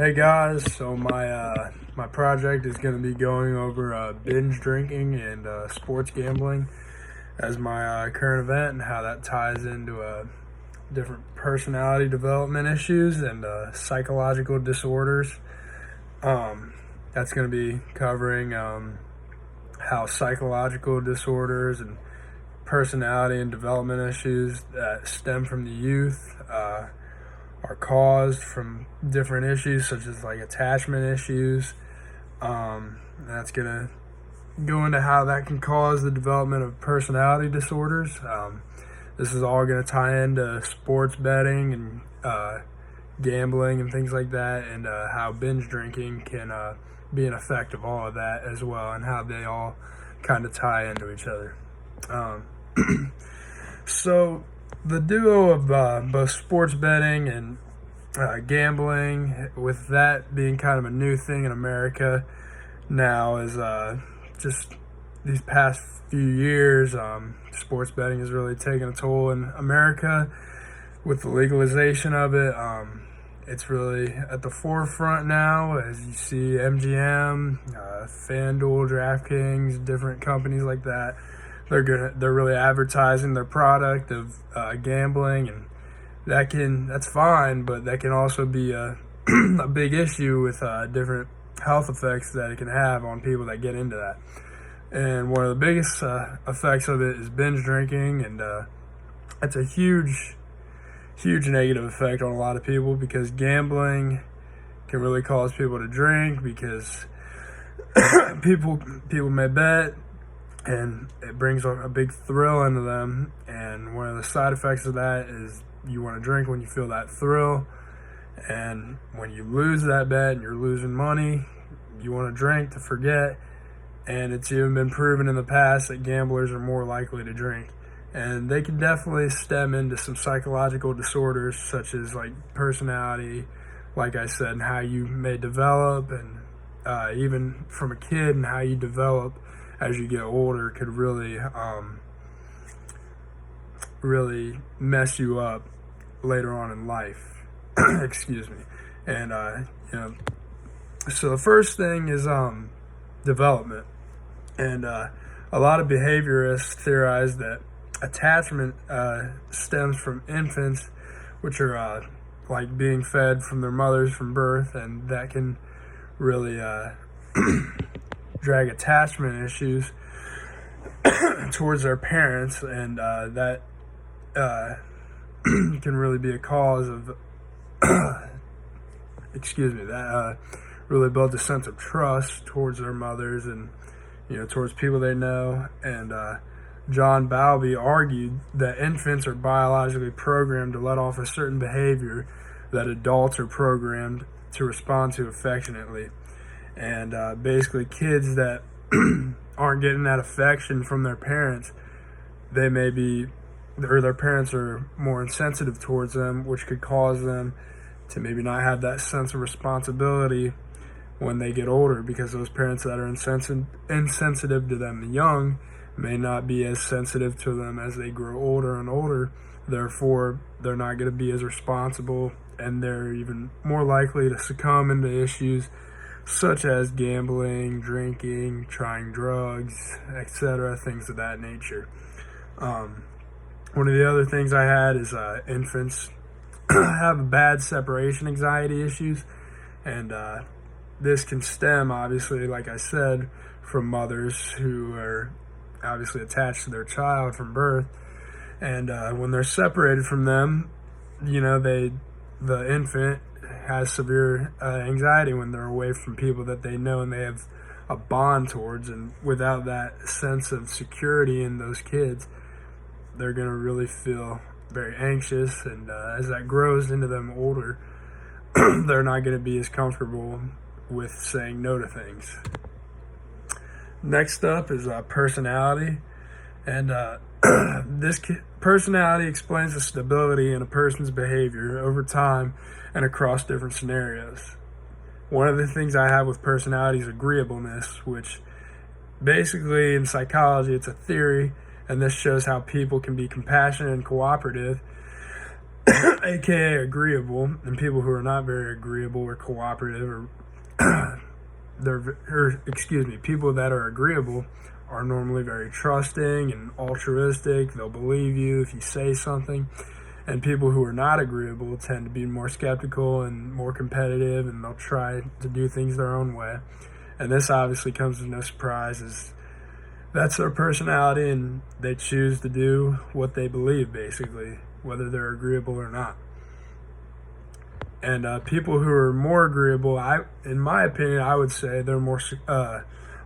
Hey guys, so my project is going to be going over binge drinking and sports gambling as my current event and how that ties into different personality development issues and psychological disorders. That's going to be covering how psychological disorders and personality and development issues that stem from the youth are caused from different issues such as like attachment issues. That's gonna go into how that can cause the development of personality disorders. This is all gonna tie into sports betting and gambling and things like that, and how binge drinking can be an effect of all of that as well, and how they all kind of tie into each other. So the duo of both sports betting and gambling, with that being kind of a new thing in America now, is just these past few years, sports betting has really taken a toll in America with the legalization of it. It's really at the forefront now, as you see MGM, FanDuel, DraftKings, different companies like that. They're really advertising their product of gambling, and that's fine, but that can also be a a big issue with different health effects that it can have on people that get into that. And one of the biggest effects of it is binge drinking, and it's a huge negative effect on a lot of people, because gambling can really cause people to drink, because people may bet and it brings a big thrill into them, and one of the side effects of that is you want to drink when you feel that thrill, and when you lose that bet and you're losing money, you want to drink to forget. And it's even been proven in the past that gamblers are more likely to drink, and they can definitely stem into some psychological disorders such as like personality, like I said, and how you may develop, and even from a kid, and how you develop as you get older could really mess you up later on in life. Excuse me. And so the first thing is development, and a lot of behaviorists theorize that attachment stems from infants, which are like being fed from their mothers from birth, and that can really drag attachment issues towards their parents, and that can really be a cause of that really builds a sense of trust towards their mothers, and towards people they know. And John Bowlby argued that infants are biologically programmed to let off a certain behavior that adults are programmed to respond to affectionately. And basically, kids that aren't getting that affection from their parents, their parents are more insensitive towards them, which could cause them to maybe not have that sense of responsibility when they get older, because those parents that are insensitive to them young may not be as sensitive to them as they grow older and older. Therefore, they're not going to be as responsible, and they're even more likely to succumb into issues such as gambling, drinking, trying drugs, etc., things of that nature. One of the other things I had is infants have bad separation anxiety issues, and this can stem, obviously, like I said, from mothers who are obviously attached to their child from birth, and when they're separated from them, the infant has severe anxiety when they're away from people that they know and they have a bond towards, and without that sense of security in those kids, they're going to really feel very anxious, and as that grows into them older, they're not going to be as comfortable with saying no to things. Next up is personality, and personality explains the stability in a person's behavior over time and across different scenarios. One of the things I have with personality is agreeableness, which basically in psychology it's a theory, and this shows how people can be compassionate and cooperative aka agreeable, and people who are not very agreeable or cooperative, or people that are agreeable are normally very trusting and altruistic. They'll believe you if you say something. And people who are not agreeable tend to be more skeptical and more competitive, and they'll try to do things their own way. And this obviously comes as no surprise, as that's their personality, and they choose to do what they believe, basically, whether they're agreeable or not. And people who are more agreeable, in my opinion, I would say they're more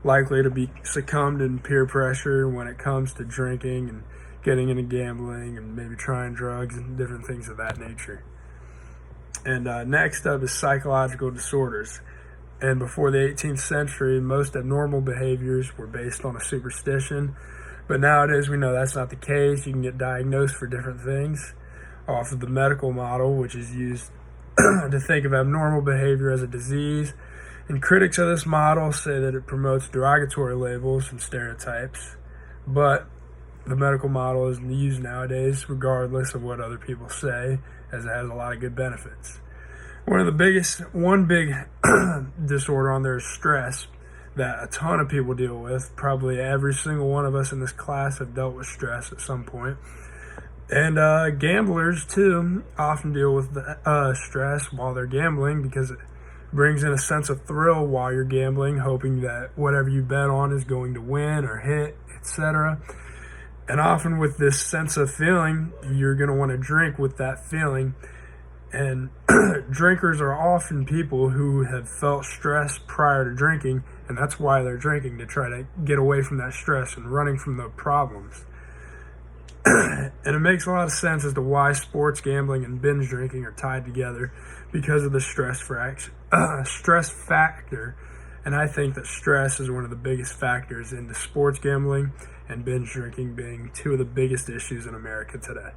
likely to be succumbed in peer pressure when it comes to drinking and getting into gambling and maybe trying drugs and different things of that nature. And next up is psychological disorders. And before the 18th century, most abnormal behaviors were based on a superstition. But nowadays, we know that's not the case. You can get diagnosed for different things off of the medical model, which is used to think of abnormal behavior as a disease. And critics of this model say that it promotes derogatory labels and stereotypes. But the medical model is used nowadays regardless of what other people say, as it has a lot of good benefits. One big disorder on there is stress, that a ton of people deal with. Probably every single one of us in this class have dealt with stress at some point. And gamblers, too, often deal with stress while they're gambling, because it brings in a sense of thrill while you're gambling, hoping that whatever you bet on is going to win or hit, etc. And often with this sense of feeling, you're going to want to drink with that feeling. And drinkers are often people who have felt stress prior to drinking, and that's why they're drinking, to try to get away from that stress and running from the problems. And it makes a lot of sense as to why sports gambling and binge drinking are tied together, because of the stress factor. And I think that stress is one of the biggest factors into sports gambling and binge drinking being two of the biggest issues in America today.